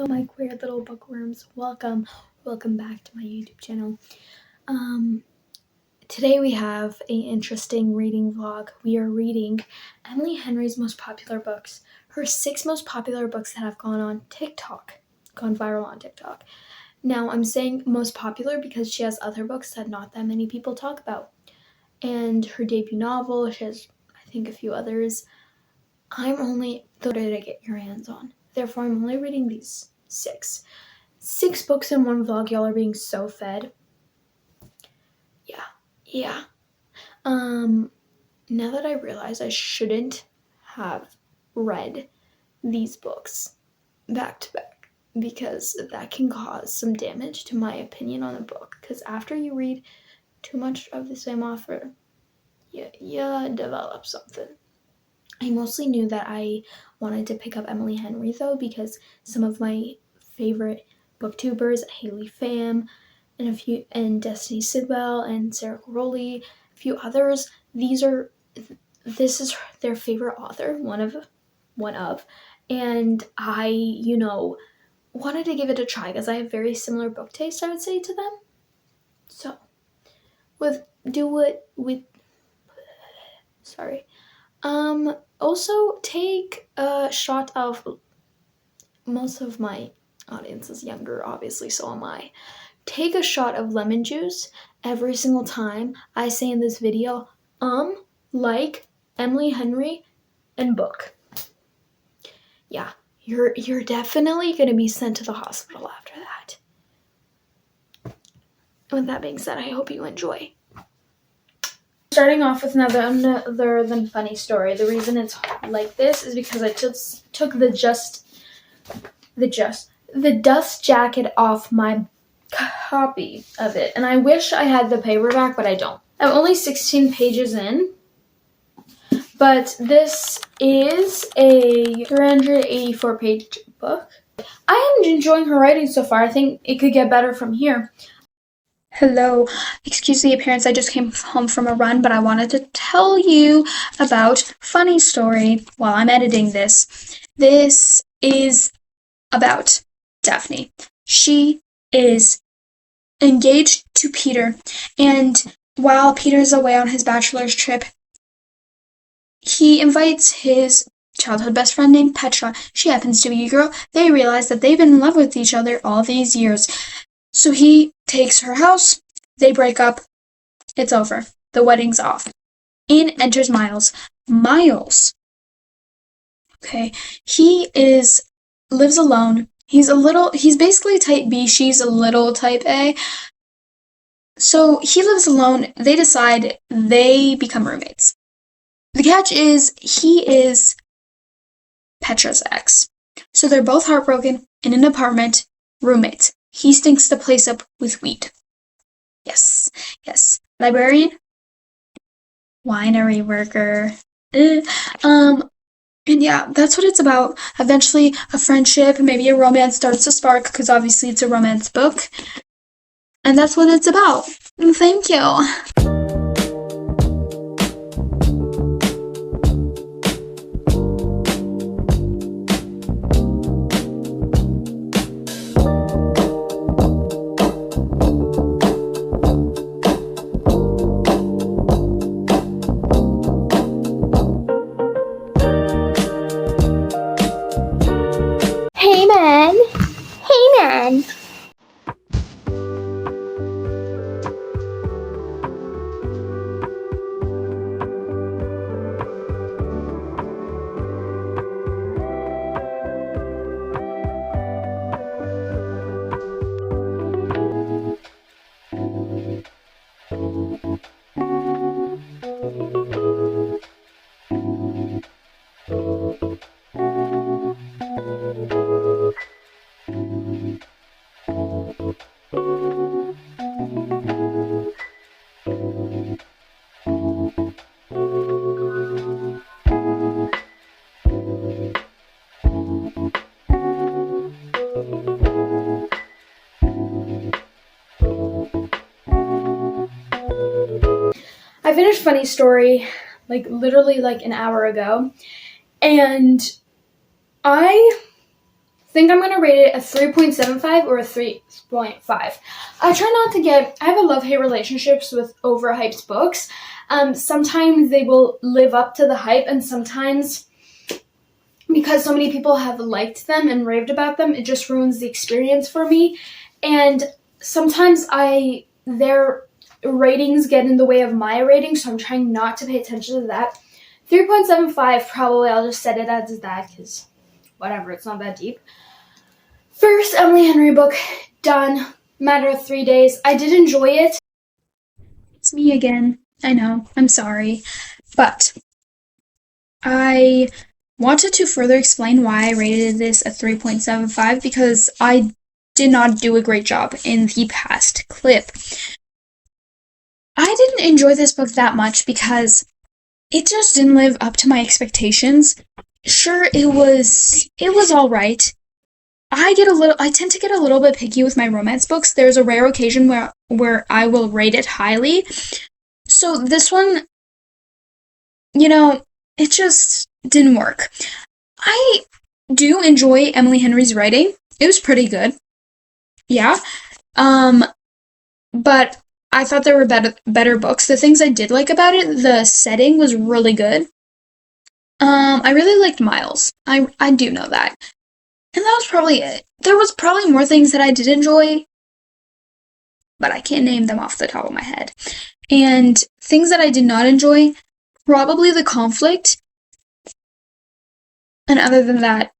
Hello, my queer little bookworms. Welcome back to my YouTube channel. Today we have an interesting reading vlog. We are reading Emily Henry's most popular books. Her 6 most popular books that have gone viral on TikTok. Now, I'm saying most popular because she has other books that not that many people talk about. And her debut novel, she has, I think, a few others. I'm only ready to get your hands on. Therefore, I'm only reading these 6. 6 books in one vlog. Y'all are being so fed. Yeah. Now that I realize I shouldn't have read these books back to back because that can cause some damage to my opinion on a book. Because after you read too much of the same author, you develop something. I mostly knew that I wanted to pick up Emily Henry though because some of my favorite booktubers, Haley Pham, and Destiny Sidwell and Sarah Caroli, a few others. This is their favorite author, one of, and I, wanted to give it a try because I have very similar book taste, I would say, to them. So, also take a shot of, most of my audience is younger, obviously, so am I. Take a shot of lemon juice every single time I say in this video, like Emily Henry and book. Yeah, you're definitely gonna be sent to the hospital after that. With that being said, I hope you enjoy. Starting off with another than funny story. The reason it's like this is because I just took the dust jacket off my copy of it, and I wish I had the paperback, but I don't. I'm only 16 pages in, but this is a 384-page book. I am enjoying her writing so far. I think it could get better from here. Hello, excuse the appearance. I just came home from a run, but I wanted to tell you about funny story while I'm editing this. This is about Daphne. She is engaged to Peter, and while Peter's away on his bachelor's trip, he invites his childhood best friend named Petra. She happens to be a girl. They realize that they've been in love with each other all these years. So he takes her house, they break up, it's over. The wedding's off. In enters Miles. Miles, okay, he lives alone. He's basically type B, she's a little type A. So he lives alone. They decide they become roommates. The catch is he is Petra's ex. So they're both heartbroken in an apartment, roommates. He stinks the place up with weed. Yes. Librarian? Winery worker. And yeah, that's what it's about. Eventually, a friendship, maybe a romance starts to spark, because obviously it's a romance book. And that's what it's about. Thank you. Hey man. I finished Funny Story literally an hour ago, and I think I'm going to rate it a 3.75 or a 3.5. I try not to get, I have a love-hate relationships with overhyped books. Sometimes they will live up to the hype, and sometimes because so many people have liked them and raved about them, it just ruins the experience for me. And sometimes their ratings get in the way of my rating, so I'm trying not to pay attention to that. 3.75, probably I'll just set it as that, because whatever, it's not that deep. First Emily Henry book, done. Matter of 3 days. I did enjoy it. It's me again. I know, I'm sorry. But I wanted to further explain why I rated this a 3.75 because I did not do a great job in the past clip. I didn't enjoy this book that much because it just didn't live up to my expectations. Sure, it was all right. I tend to get a little bit picky with my romance books. There's a rare occasion where I will rate it highly. So this one, it just didn't work. I do enjoy Emily Henry's writing. It was pretty good. Yeah. But I thought there were better books. The things I did like about it, the setting was really good. I really liked Miles. I do know that. And that was probably it. There was probably more things that I did enjoy, but I can't name them off the top of my head. And things that I did not enjoy, probably the conflict. And other than that,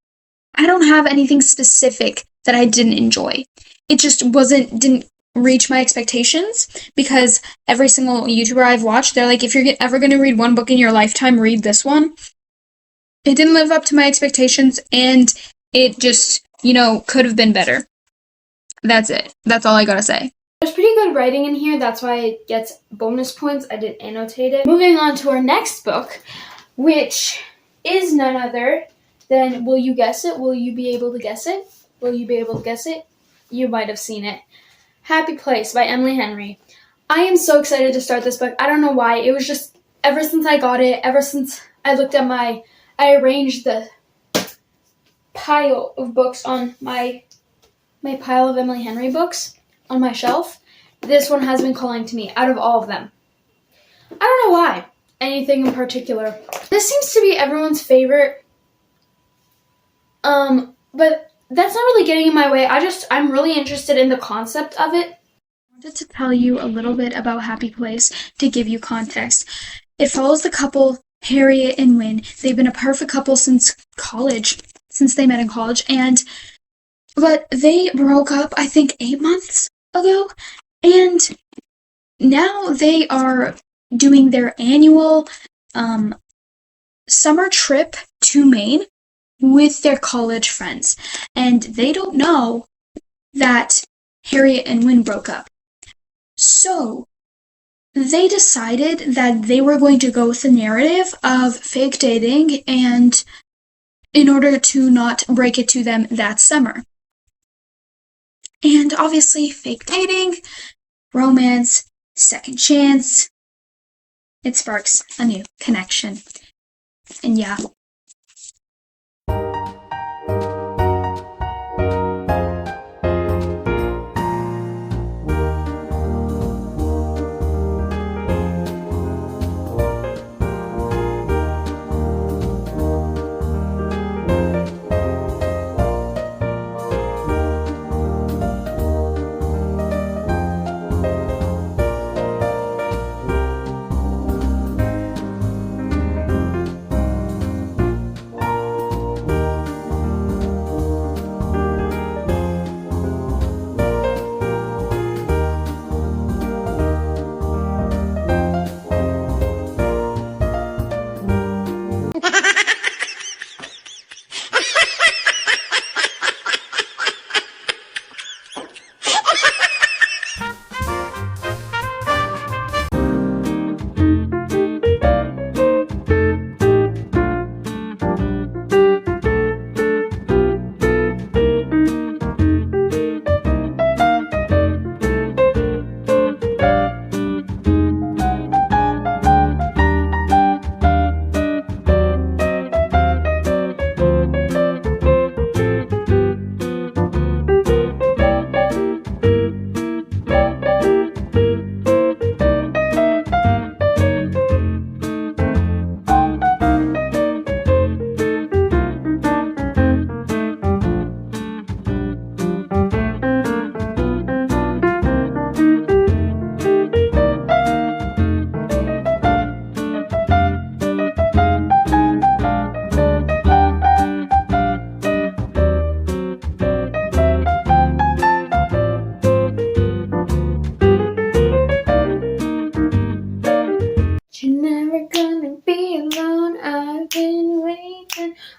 I don't have anything specific that I didn't enjoy. It just didn't reach my expectations, because every single YouTuber I've watched, they're like, if you're ever going to read one book in your lifetime, read this one. It didn't live up to my expectations, and it just, could have been better. That's it. That's all I gotta say. There's pretty good writing in here. That's why it gets bonus points. I did annotate it. Moving on to our next book, which is none other than, will you guess it? Will you be able to guess it? Will you be able to guess it? You might have seen it. Happy Place by Emily Henry. I am so excited to start this book. I don't know why. It was just, ever since I got it, ever since I looked at I arranged the pile of books on my pile of Emily Henry books on my shelf, this one has been calling to me out of all of them. I don't know why. Anything in particular. This seems to be everyone's favorite. But that's not really getting in my way. I'm really interested in the concept of it. I wanted to tell you a little bit about Happy Place to give you context. It follows the couple Harriet and Wynne. They've been a perfect couple since college, since they met in college, but they broke up, I think, 8 months ago, and now they are doing their annual summer trip to Maine with their college friends, and they don't know that Harriet and Wynne broke up. So they decided that they were going to go with the narrative of fake dating, and in order to not break it to them that summer. And obviously, fake dating, romance, second chance, it sparks a new connection. And yeah.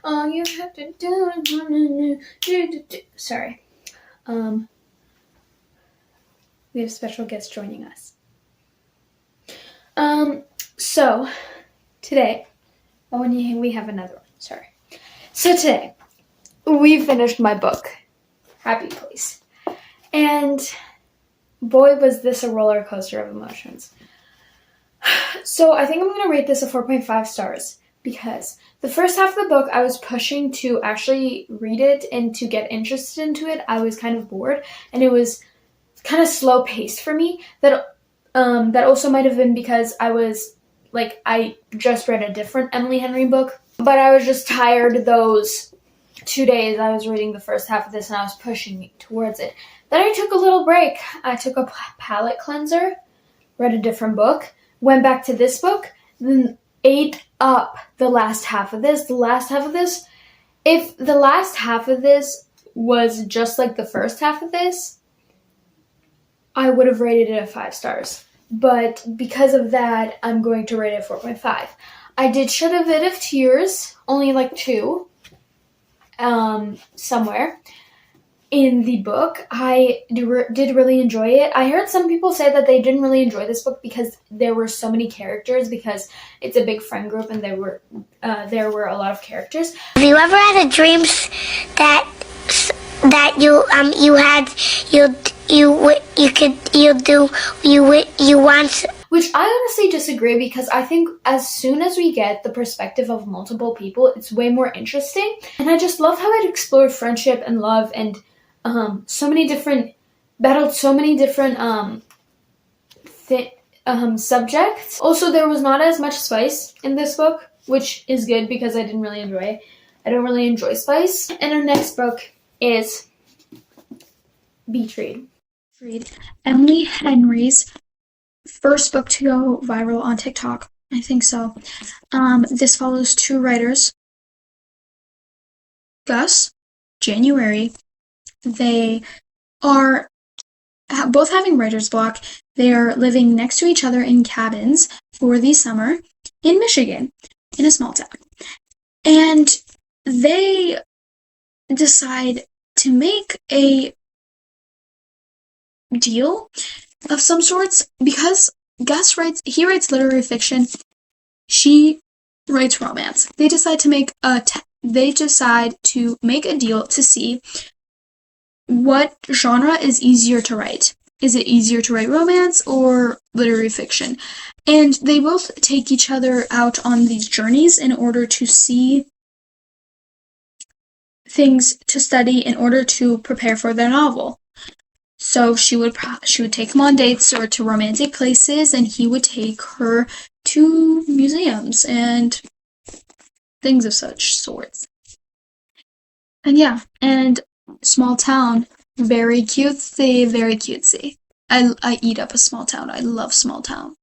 All you have to do is sorry. We have special guests joining us. So today, we have another one. Sorry. So today, we finished my book, Happy Place, and boy, was this a roller coaster of emotions. So I think I'm going to rate this a 4.5 stars because the first half of the book I was pushing to actually read it and to get interested into it. I was kind of bored and it was kind of slow paced for me. That also might have been because I just read a different Emily Henry book, but I was just tired those 2 days I was reading the first half of this and I was pushing towards it. Then I took a little break. I took a palate cleanser, read a different book, went back to this book, then ate up the last half of this. If the last half of this was just like the first half of this, I would have rated it at 5 stars. But because of that, I'm going to rate it 4.5. I did shed a bit of tears, only like 2, somewhere in the book. I did really enjoy it. I heard some people say that they didn't really enjoy this book because there were so many characters, because it's a big friend group and there were a lot of characters. Have you ever had a dream that you want? Which I honestly disagree, because I think as soon as we get the perspective of multiple people, it's way more interesting. And I just love how it explored friendship and love and so many different subjects. Also, there was not as much spice in this book, which is good because I didn't really enjoy it. I don't really enjoy spice. And our next book is Beach Read. Emily Henry's first book to go viral on TikTok. I think so. This follows 2 writers, Gus, January. They are both having writer's block. They are living next to each other in cabins for the summer in Michigan, in a small town. And they decide to make a deal of some sorts, because Gus writes literary fiction, she writes romance. They decide to make a deal to see what genre is easier to write. Is it easier to write romance or literary fiction? And they both take each other out on these journeys in order to see things to study in order to prepare for their novel. So she would take him on dates or to romantic places, and he would take her to museums and things of such sorts. And yeah, and small town, very cutesy, very cutesy. I eat up a small town. I love small town.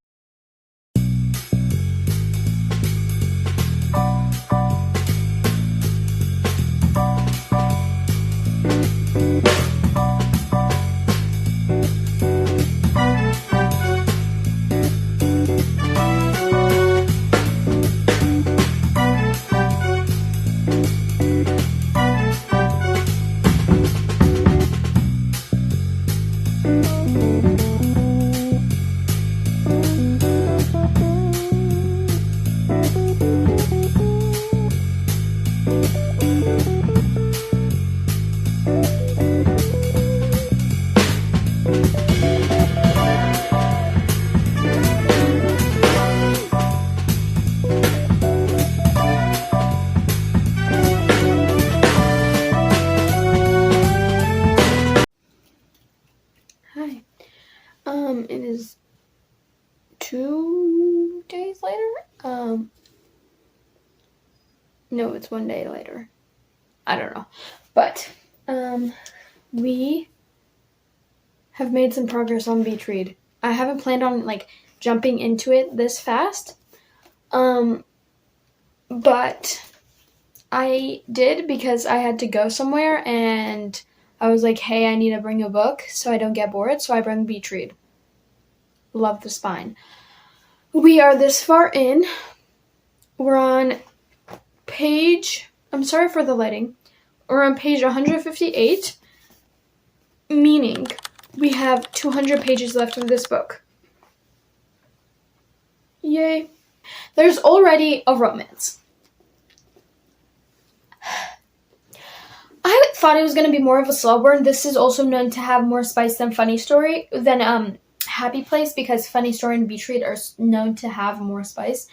Hi. It is 2 days later. No, it's 1 day later. I don't know. But, we have made some progress on Beach Read. I haven't planned on, jumping into it this fast. But I did because I had to go somewhere and I was like, hey, I need to bring a book so I don't get bored, so I bring Beach Read. Love the spine. We are this far in. We're on page I'm sorry for the lighting. We're on page 158, meaning we have 200 pages left of this book. Yay. There's already a romance. I thought it was going to be more of a slow burn. This is also known to have more spice than Funny Story, than Happy Place, because Funny Story and Beach Read are known to have more spice.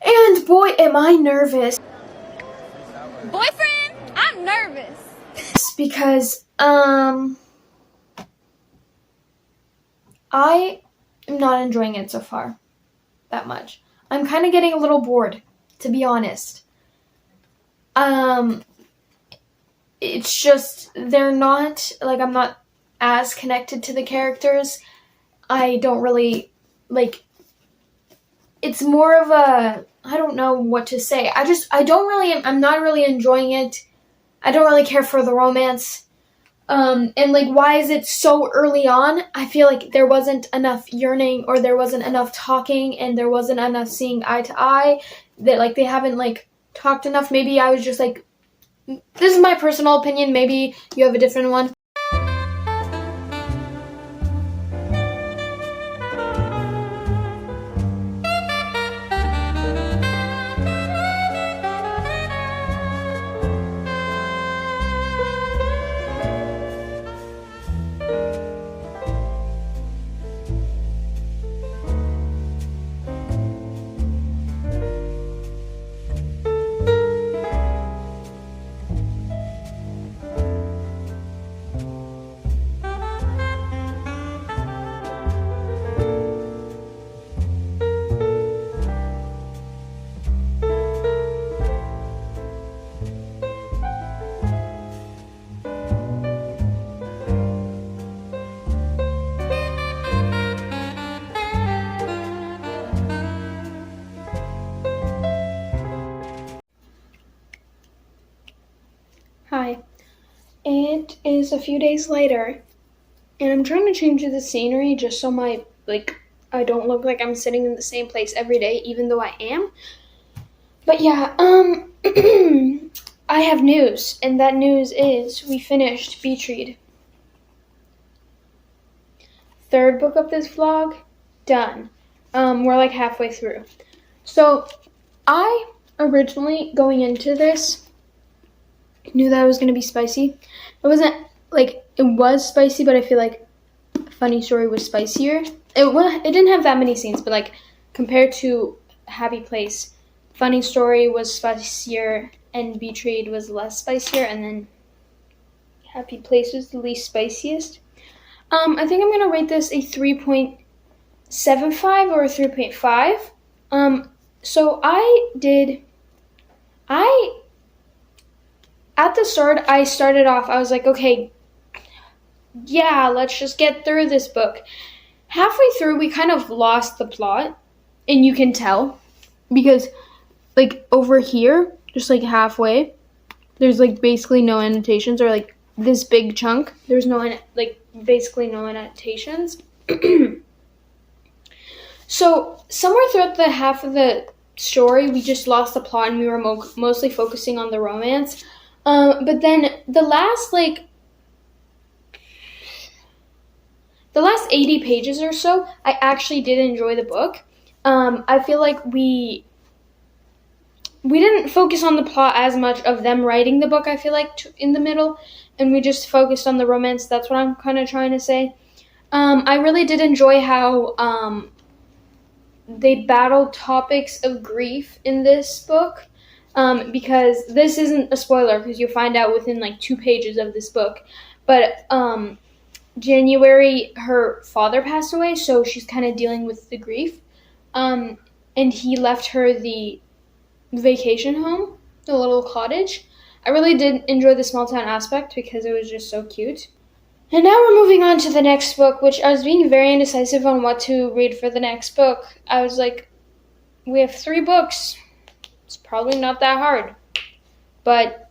And boy, am I nervous. Boyfriend, I'm nervous. Because, I am not enjoying it so far that much. I'm kind of getting a little bored, to be honest. It's just, they're not, like, I'm not as connected to the characters. I don't really, like, it's more of a, I don't know what to say. I'm not really enjoying it. I don't really care for the romance. And, like, why is it so early on? I feel like there wasn't enough yearning, or there wasn't enough talking, and there wasn't enough seeing eye to eye, that, like, they haven't, like, talked enough. Maybe I was just, like, this is my personal opinion. Maybe you have a different one. Hi. It is a few days later, and I'm trying to change the scenery just so I don't look like I'm sitting in the same place every day, even though I am. But yeah, I have news, and that news is we finished Beach Read. Third book of this vlog, done. We're like halfway through. So, I originally, going into this, knew that it was going to be spicy. It wasn't, like, it was spicy, but I feel like Funny Story was spicier. It didn't have that many scenes, but, like, compared to Happy Place, Funny Story was spicier, and Beach Read was less spicier, and then Happy Place was the least spiciest. I think I'm going to rate this a 3.75 or a 3.5. So at the start, I started off, I was like, okay, yeah, let's just get through this book. Halfway through, we kind of lost the plot, and you can tell, because, like, over here, just, like, halfway, there's, like, basically no annotations, or, like, this big chunk, there's no, like, basically no annotations. So, somewhere throughout the half of the story, we just lost the plot, and we were mostly focusing on the romance. But then the last 80 pages or so, I actually did enjoy the book. I feel like we didn't focus on the plot as much of them writing the book, I feel like, in the middle, and we just focused on the romance. That's what I'm kind of trying to say. I really did enjoy how they battled topics of grief in this book. Because this isn't a spoiler, because you'll find out within like 2 pages of this book. But January, her father passed away, so she's kind of dealing with the grief. And he left her the vacation home, the little cottage. I really did enjoy the small town aspect because it was just so cute. And now we're moving on to the next book, which I was being very indecisive on what to read for the next book. I was like, we have 3 books. It's probably not that hard, but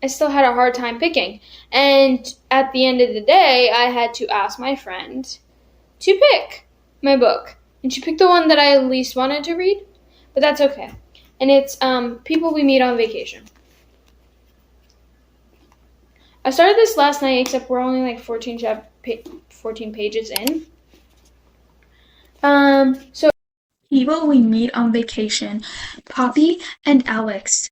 I still had a hard time picking. And at the end of the day, I had to ask my friend to pick my book. And she picked the one that I least wanted to read, but that's okay. And it's People We Meet on Vacation. I started this last night, except we're only like 14 pages in. So people we meet on vacation, Poppy and Alex.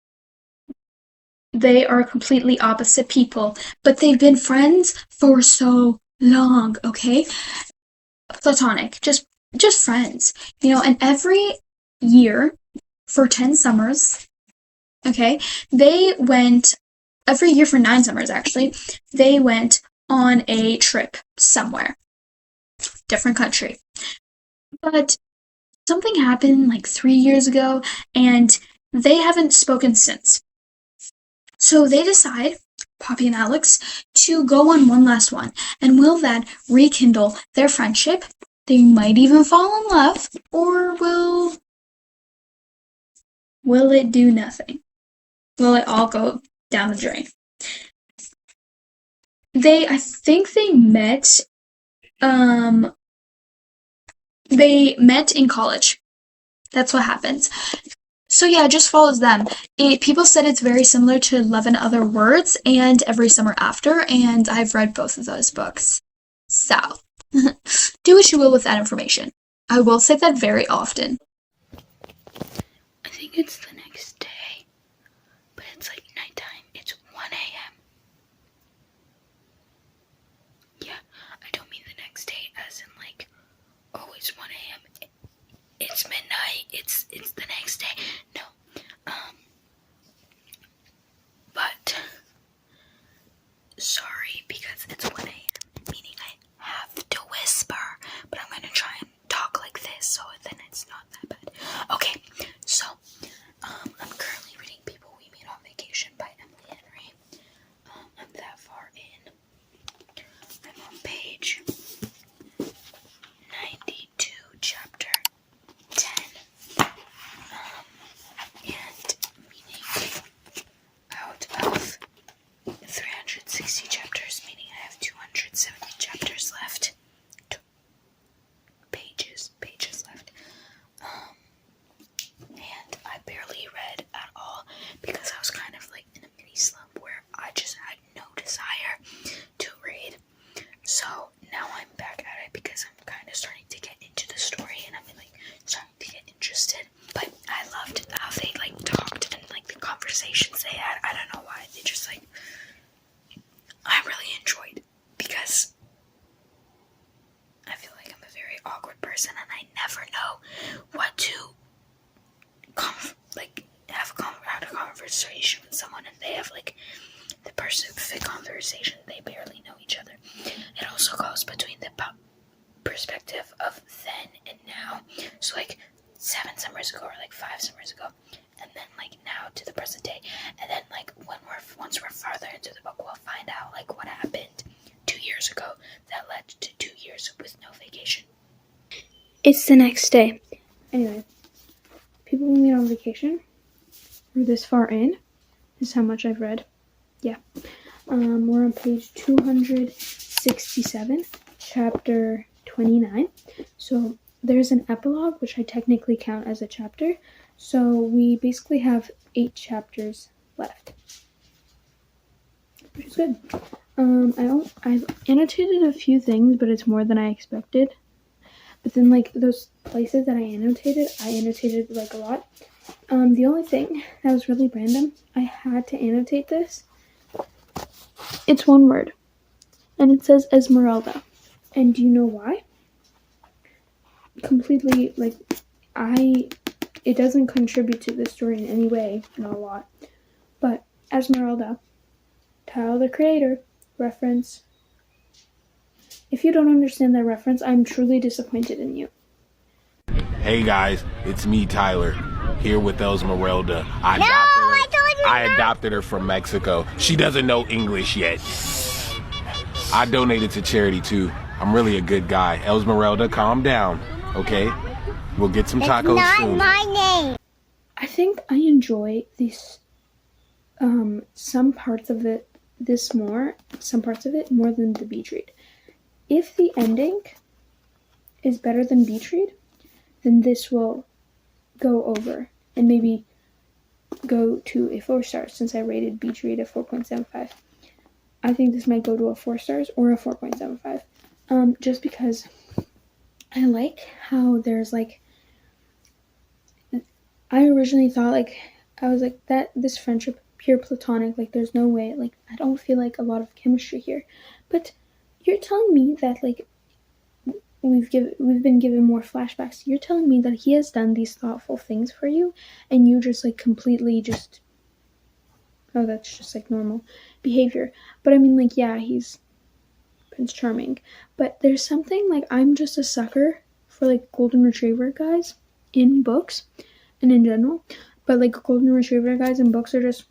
They are completely opposite people, but they've been friends for so long, okay? Platonic, just friends, and every year for 10 summers, okay, they went, every year for 9 summers actually, they went on a trip somewhere, different country. But something happened like 3 years ago, and they haven't spoken since. So they decide, Poppy and Alex, to go on one last one. And will that rekindle their friendship? They might even fall in love, or will it do nothing? Will it all go down the drain? I think they met in college. That's what happens. So yeah, it just follows them. People said it's very similar to Love and Other Words and Every Summer After, and I've read both of those books. So, do what you will with that information. I will say that very often. I think it's the next day, but it's like nighttime. It's 1 a.m. Yeah, I don't mean the next day as in like, oh, it's 1 a.m. It's midnight. It's the next day. No. But sorry, because it's 1 a.m. meaning I have to whisper, but I'm gonna try and talk like this so then it's not that bad. Okay, so I'm currently reading People We Meet on Vacation by Emily Henry. I'm that far in. I'm on page 92, chapter 10. And meaning out of 360 chapters, meaning I have 270 chapters left. Pages left. And I barely read at all because I was kind of like in a mini slump where I just had no desire to read. So now I'm back at it because I'm kind of starting to get into the story and I'm like starting to get interested. But I loved how they like talked and like the conversations they had. I don't know why. They just like, I really enjoyed because I feel like I'm a very awkward person and I never know what to have a conversation with someone and they have like the perfect conversation. They barely know each other. It also goes between the perspective of then and now. So like 7 summers ago or like 5 summers ago, and then like now to the present day, and then like once we're farther into the book, we'll find out like what happened 2 years ago that led to 2 years with no vacation. It's the next day. Anyway, People We Meet on Vacation. We're this far in. This is how much I've read. Yeah. We're on page 267, chapter 29. So there's an epilogue, which I technically count as a chapter. So we basically have 8 chapters left, which is good. I've annotated a few things, but it's more than I expected. But then, like, those places that I annotated like a lot. The only thing that was really random, I had to annotate this. It's one word, and it says Esmeralda. And do you know why? Completely, like, it doesn't contribute to the story in any way, not a lot. But Esmeralda, Tyler the Creator, reference. If you don't understand that reference, I'm truly disappointed in you. Hey guys, it's me, Tyler, here with Esmeralda. I adopted her from Mexico. She doesn't know English yet. I donated to charity too. I'm really a good guy. Esmeralda, calm down, okay? We'll get some tacos soon. Not my name. I think I enjoy these some parts of it more than the beach read. If the ending is better than beach read, then this will go over and maybe go to a 4 star since I rated beach read a 4.75. I think this might go to a 4 stars or a 4.75. Just because I like how there's like, I originally thought like, I was like that this friendship pure platonic, like there's no way, like I don't feel like a lot of chemistry here. But you're telling me that like we've been given more flashbacks. You're telling me that he has done these thoughtful things for you and you just like completely just, oh, that's just like normal behavior. But I mean, like, yeah, he's Prince Charming, but there's something like, I'm just a sucker for like golden retriever guys in books and in general, but like golden retriever guys in books are just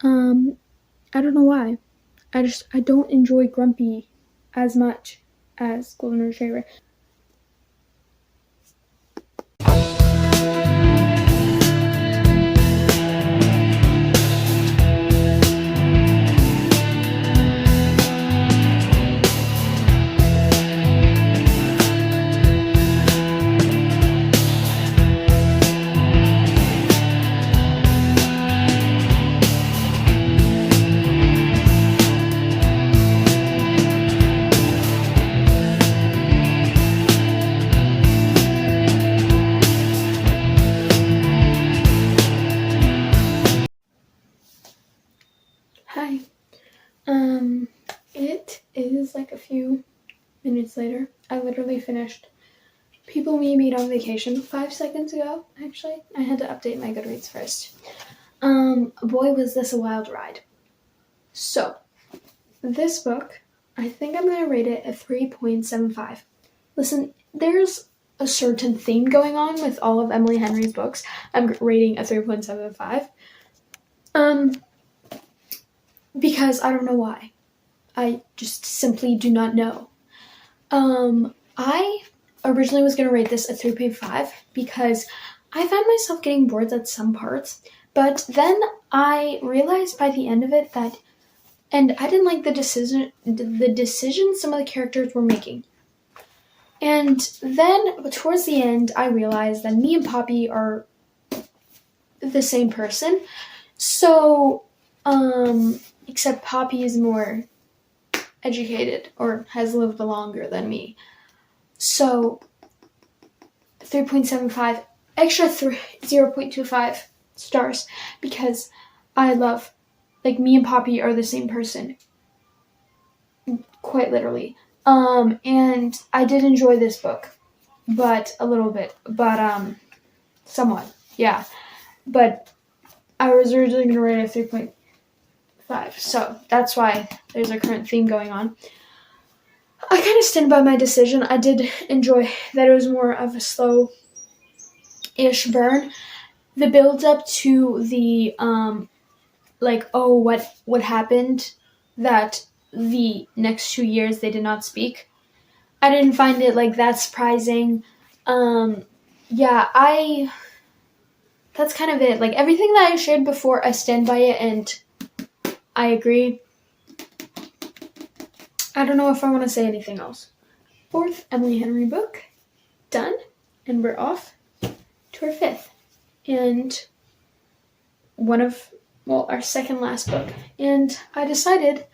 I don't know why. I don't enjoy Grumpy as much as golden retriever. Hi. It is like a few minutes later. I literally finished People Me Meet on Vacation 5 seconds ago, actually. I had to update my Goodreads first. Boy, was this a wild ride. So, this book, I think I'm going to rate it a 3.75. Listen, there's a certain theme going on with all of Emily Henry's books. I'm rating a 3.75. Because I don't know why. I just simply do not know. I originally was going to rate this a 3.5 because I found myself getting bored at some parts, but then I realized by the end of it that, and I didn't like the decisions some of the characters were making. And then towards the end, I realized that me and Poppy are the same person. So, except Poppy is more educated or has lived longer than me. So 3.75, extra 0.25 stars because I love, like, me and Poppy are the same person. Quite literally. And I did enjoy this book, but a little bit, but somewhat, yeah. But I was originally going to rate it a 3.5, so that's why there's a current theme going on. I kind of stand by my decision. I did enjoy that it was more of a slow-ish burn. The build-up to the, like, oh, what happened that the next 2 years they did not speak. I didn't find it, like, that surprising. Yeah, that's kind of it. Like, everything that I shared before, I stand by it, and I agree. I don't know if I want to say anything else. 4th Emily Henry book, done, and we're off to our 5th. And our second last book. And I decided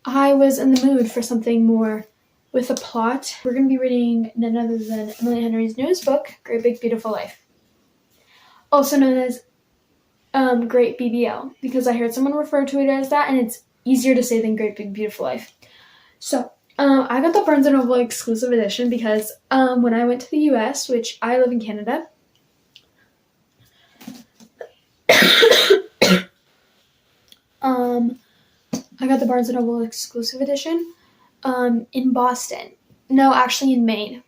I was in the mood for something more with a plot. We're going to be reading none other than Emily Henry's newest book, Great Big Beautiful Life. Also known as Great BBL, because I heard someone refer to it as that, and it's easier to say than Great Big Beautiful Life. So, I got the Barnes & Noble exclusive edition because when I went to the US, which I live in Canada, I got the Barnes & Noble exclusive edition in Boston. No, actually in Maine.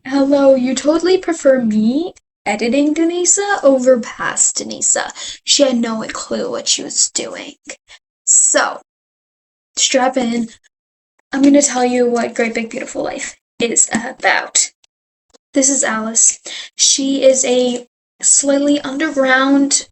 Hello, you totally prefer me editing Dennisa over past Dennisa. She had no clue what she was doing. So, strap in. I'm going to tell you what Great Big Beautiful Life is about. This is Alice. She is a slightly underground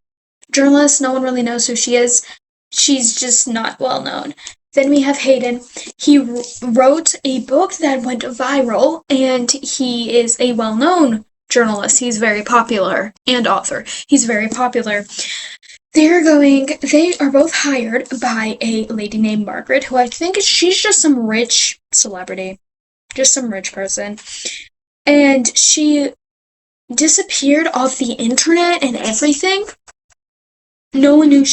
journalist. No one really knows who she is. She's just not well known. Then we have Hayden. He wrote a book that went viral, and he is a well-known journalist. He's very popular, and author. He's very popular. they are both hired by a lady named Margaret, who I think she's just some rich celebrity, just some rich person. And she disappeared off the internet and everything. No one knew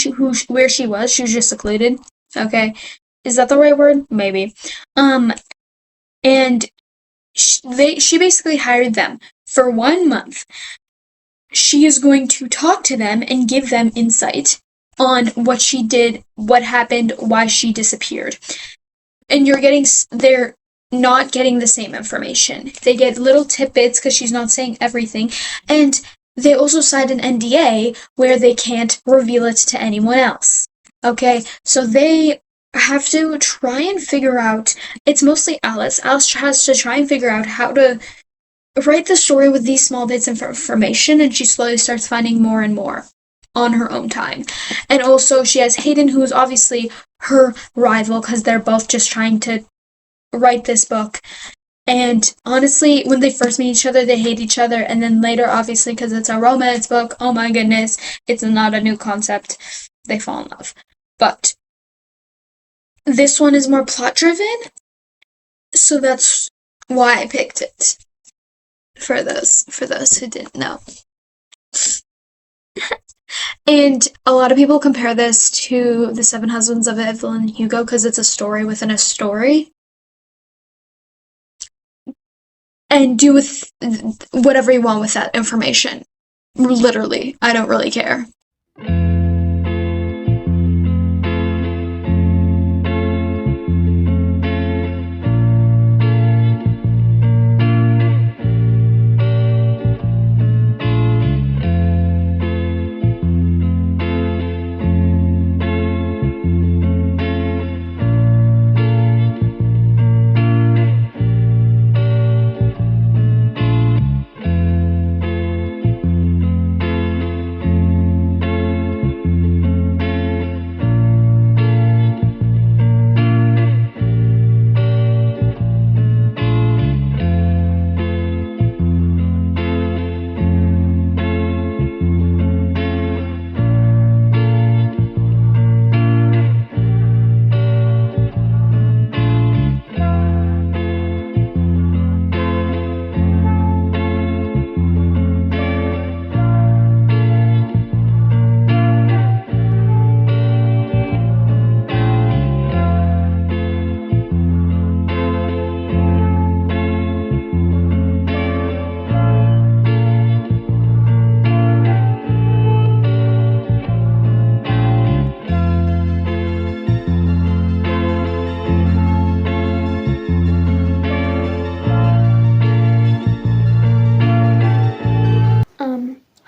where she was. She was just secluded. Okay. Is that the right word? Maybe. And she basically hired them for 1 month. She is going to talk to them and give them insight on what she did, what happened, why she disappeared. And they're not getting the same information. They get little tidbits because she's not saying everything. And they also signed an NDA where they can't reveal it to anyone else. Okay, so they have to try and figure out, it's mostly Alice. Alice has to try and figure out how to write the story with these small bits of information, and she slowly starts finding more and more on her own time. And also she has Hayden, who is obviously her rival because they're both just trying to write this book. And honestly, when they first meet each other, they hate each other, and then later, obviously, because it's a romance book, oh my goodness, it's not a new concept, they fall in love. But this one is more plot driven, so that's why I picked it. For those who didn't know. And a lot of people compare this to The Seven Husbands of Evelyn Hugo because it's a story within a story. And do with whatever you want with that information. Literally, I don't really care.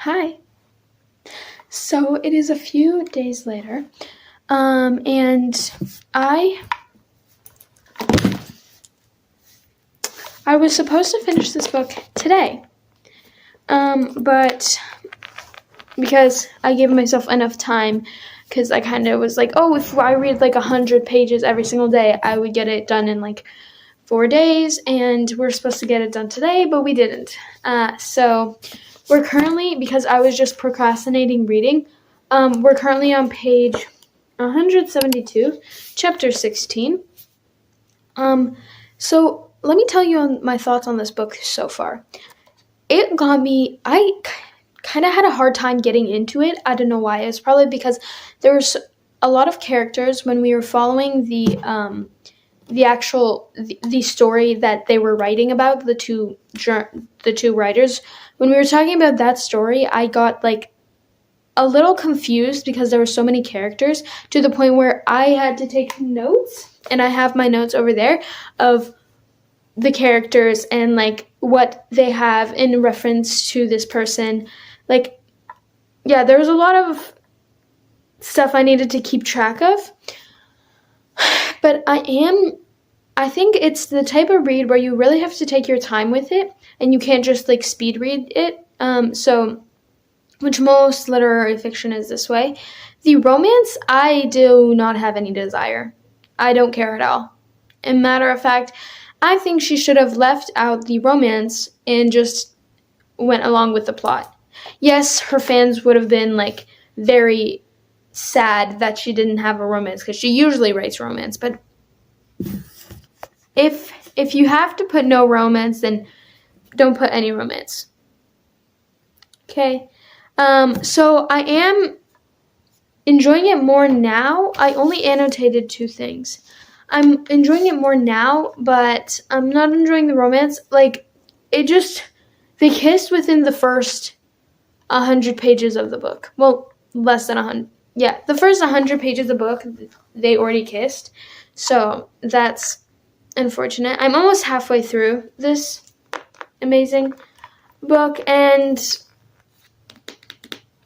Hi. So it is a few days later, and I was supposed to finish this book today, but because I gave myself enough time, because I kind of was like, oh, if I read like 100 pages every single day, I would get it done in like 4 days, and we're supposed to get it done today, but we didn't. So we're currently, because I was just procrastinating reading, we're currently on page 172, chapter 16. So let me tell you my thoughts on this book so far. It got me, I kind of had a hard time getting into it. I don't know why. It's probably because there was a lot of characters when we were following the story that they were writing about, the two writers. When we were talking about that story, I got like a little confused because there were so many characters to the point where I had to take notes, and I have my notes over there of the characters and like what they have in reference to this person. Like, yeah, there was a lot of stuff I needed to keep track of, but I think it's the type of read where you really have to take your time with it, and you can't just like speed read it. Which most literary fiction is this way. The romance, I do not have any desire. I don't care at all. As a matter of fact, I think she should have left out the romance and just went along with the plot. Yes, her fans would have been like very sad that she didn't have a romance because she usually writes romance. But if you have to put no romance, then don't put any romance. Okay. So I am enjoying it more now. I only annotated 2 things. I'm enjoying it more now, but I'm not enjoying the romance. Like, they kissed within the first 100 pages of the book. Well, less than 100. Yeah, the first 100 pages of the book, they already kissed. So that's unfortunate. I'm almost halfway through this amazing book, and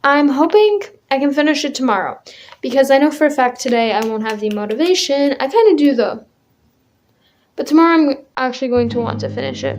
I'm hoping I can finish it tomorrow, because I know for a fact today I won't have the motivation. I kind of do though. But tomorrow I'm actually going to want to finish it.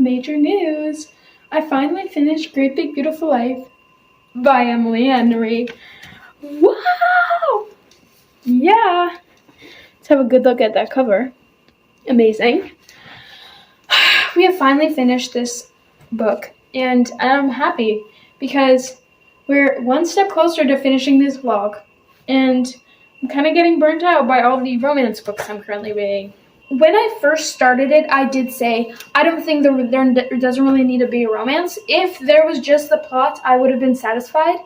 Major news! I finally finished Great Big Beautiful Life by Emily Henry. Wow! Yeah! Let's have a good look at that cover. Amazing. We have finally finished this book, and I'm happy because we're one step closer to finishing this vlog, and I'm kind of getting burnt out by all the romance books I'm currently reading. When I first started it, I did say, I don't think there doesn't really need to be a romance. If there was just the plot, I would have been satisfied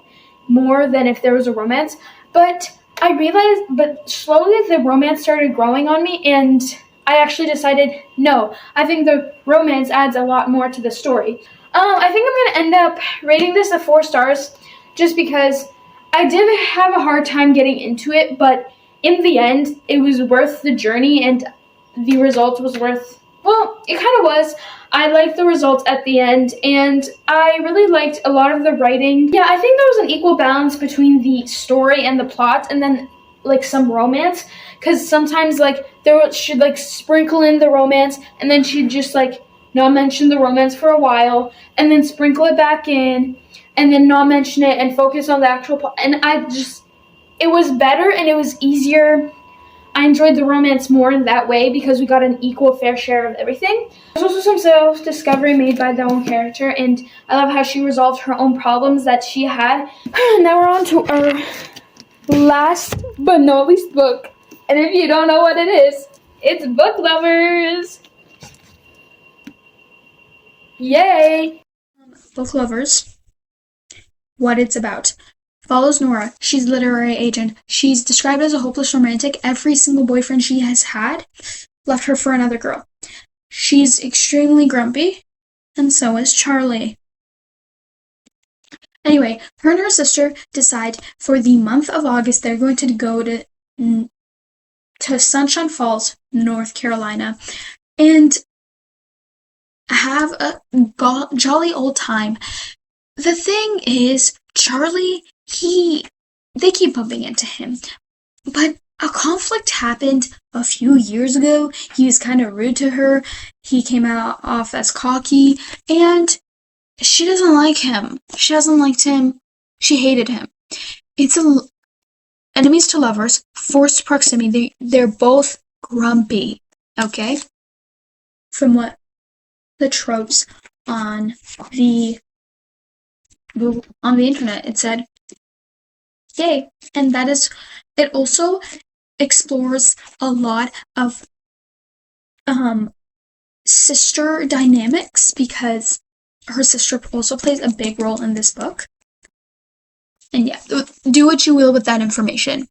more than if there was a romance. But I realized, slowly the romance started growing on me, and I actually decided, no, I think the romance adds a lot more to the story. I think I'm going to end up rating this a 4 stars, just because I did have a hard time getting into it, but in the end, it was worth the journey, and the result was worth, well, it kind of was. I liked the results at the end, and I really liked a lot of the writing. Yeah, I think there was an equal balance between the story and the plot, and then, like, some romance, because sometimes, like, she'd, like, sprinkle in the romance, and then she'd just, like, not mention the romance for a while, and then sprinkle it back in, and then not mention it, and focus on the actual plot, and it was better, and it was easier. I enjoyed the romance more in that way because we got an equal fair share of everything. There's also some self-discovery made by the own character, and I love how she resolved her own problems that she had. Now we're on to our last but not least book. And if you don't know what it is, it's Book Lovers. Yay! Book Lovers, what it's about. Follows Nora. She's a literary agent. She's described as a hopeless romantic. Every single boyfriend she has had left her for another girl. She's extremely grumpy, and so is Charlie. Anyway, her and her sister decide for the month of August they're going to go to Sunshine Falls, North Carolina, and have a jolly old time. The thing is, Charlie, they keep bumping into him, but a conflict happened a few years ago. He was kind of rude to her. He came off as cocky, and she doesn't like him. She hasn't liked him. She hated him. It's enemies to lovers, forced proximity. They're both grumpy, okay? From what the tropes on the internet, it said, Yay. And that is, it also explores a lot of sister dynamics because her sister also plays a big role in this book. And yeah, do what you will with that information.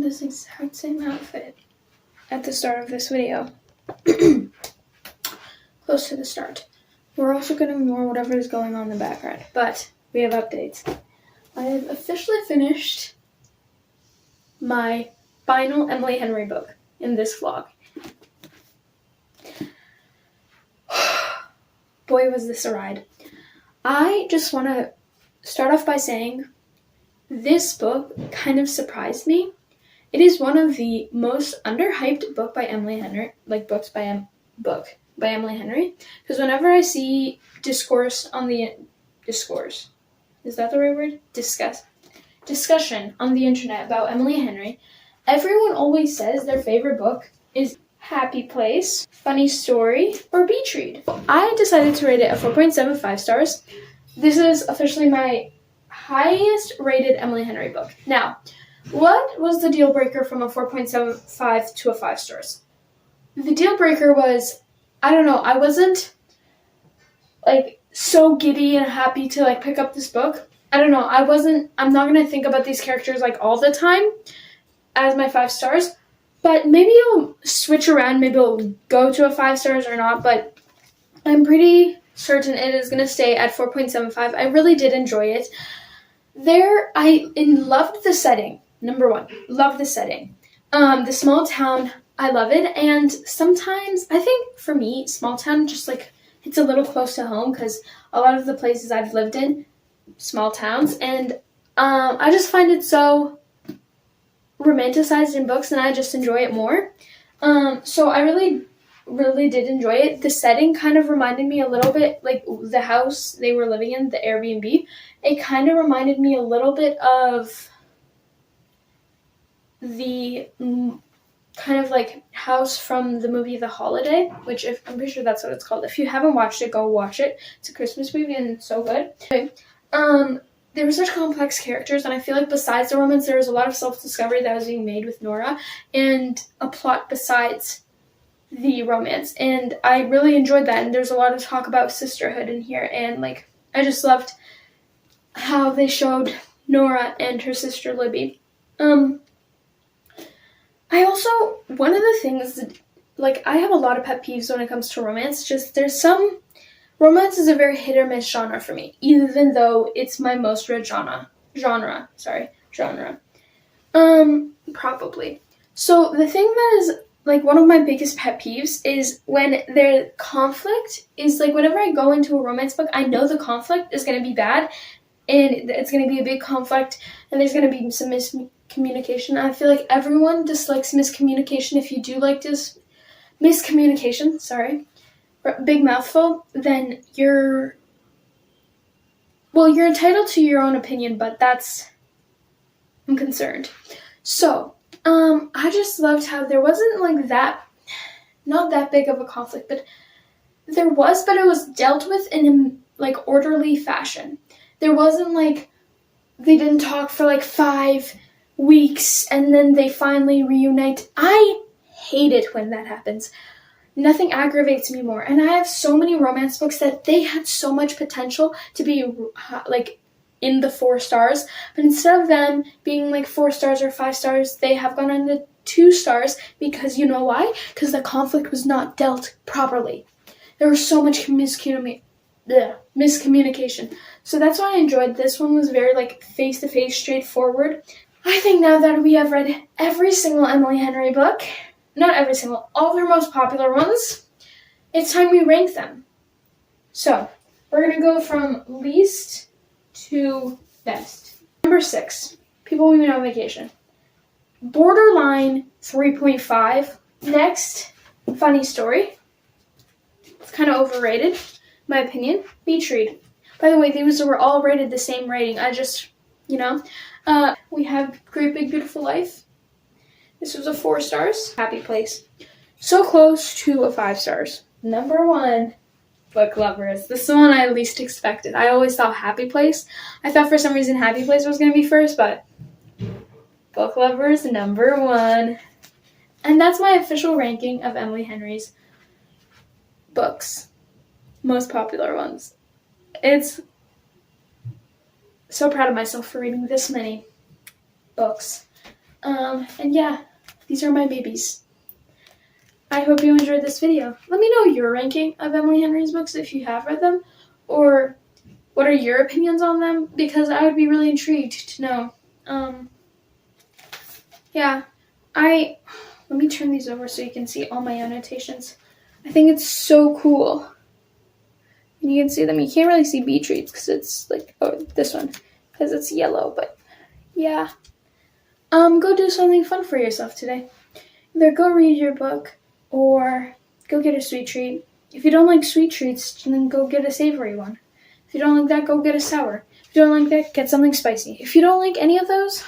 This exact same outfit at the start of this video. Close to the start. We're also going to ignore whatever is going on in the background, but we have updates. I have officially finished my final Emily Henry book in this vlog. Boy, was this a ride. I just want to start off by saying this book kind of surprised me. It is one of the most underhyped books by Emily Henry, because whenever I see discourse on the discourse, is that the right word? Discussion on the internet about Emily Henry, everyone always says their favorite book is Happy Place, Funny Story, or Beach Read. I decided to rate it a 4.75 stars. This is officially my highest rated Emily Henry book. Now, what was the deal breaker from a 4.75 to a 5 stars? The deal breaker was, I don't know, I wasn't so giddy and happy to pick up this book. I don't know, I'm not going to think about these characters all the time as my 5 stars, but maybe I'll switch around, maybe it'll go to a 5 stars or not, but I'm pretty certain it is going to stay at 4.75. I really did enjoy it. I loved the setting. Number one, love the setting. The small town, I love it. And sometimes, I think for me, small town just it's a little close to home because a lot of the places I've lived in, small towns. And I just find it so romanticized in books and I just enjoy it more. So I really did enjoy it. The setting kind of reminded me a little bit, the house they were living in, the Airbnb. It kind of reminded me a little bit of the kind of house from the movie The Holiday, which I'm pretty sure that's what it's called. If you haven't watched it, go watch it. It's a Christmas movie and it's so good. Okay. There were such complex characters, and I feel besides the romance, there was a lot of self-discovery that was being made with Nora, and a plot besides the romance, and I really enjoyed that. And there's a lot of talk about sisterhood in here, and I just loved how they showed Nora and her sister Libby. I also, one of the things that, I have a lot of pet peeves when it comes to romance, just there's some Romance is a very hit or miss genre for me, even though it's my most read genre. Probably. So the thing that is like one of my biggest pet peeves is when their conflict is like, whenever I go into a romance book, I know the conflict is going to be bad and it's going to be a big conflict and there's going to be some miscommunication. I feel like everyone dislikes miscommunication. If you do like this miscommunication, big mouthful, then you're entitled to your own opinion, but I'm concerned. So, I just loved how there wasn't like not that big of a conflict, but there was, but it was dealt with in a like orderly fashion. There wasn't like they didn't talk for like 5 weeks and then they finally reunite. I hate it when that happens. Nothing aggravates me more. And I have so many romance books that they had so much potential to be like in the 4 stars, but instead of them being like 4 stars or 5 stars, they have gone into 2 stars because you know why? Because the conflict was not dealt properly. There was so much miscommunication. So that's why I enjoyed this one. Was very like face-to-face, straightforward. I think now that we have read every single Emily Henry book, not every single, all of her most popular ones, it's time we rank them. So we're going to go from least to best. Number 6, People We Met on Vacation. Borderline 3.5. Next, Funny Story. It's kind of overrated, in my opinion. Beach Read. By the way, these were all rated the same rating. We have Great Big Beautiful Life. This was a 4 stars. Happy Place. So close to a 5 stars. Number 1, Book Lovers. This is the one I least expected. I always thought Happy Place. I thought for some reason Happy Place was going to be first, but Book Lovers, number 1. And that's my official ranking of Emily Henry's books. Most popular ones. It's so proud of myself for reading this many books. And yeah, these are my babies. I hope you enjoyed this video. Let me know your ranking of Emily Henry's books if you have read them, or what are your opinions on them, because I would be really intrigued to know. Let me turn these over so you can see all my annotations. I think it's so cool. And you can see them. You can't really see Beach Reads because it's like, this one, because it's yellow, but yeah. Go do something fun for yourself today. Either go read your book or go get a sweet treat. If you don't like sweet treats, then go get a savory one. If you don't like that, go get a sour. If you don't like that, get something spicy. If you don't like any of those,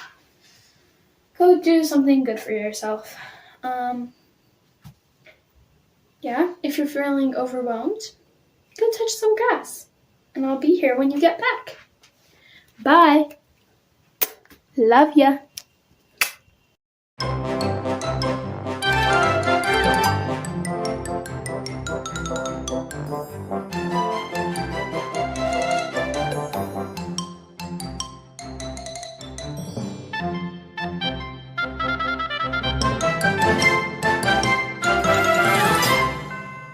go do something good for yourself. If you're feeling overwhelmed, go touch some grass. And I'll be here when you get back. Bye. Love ya.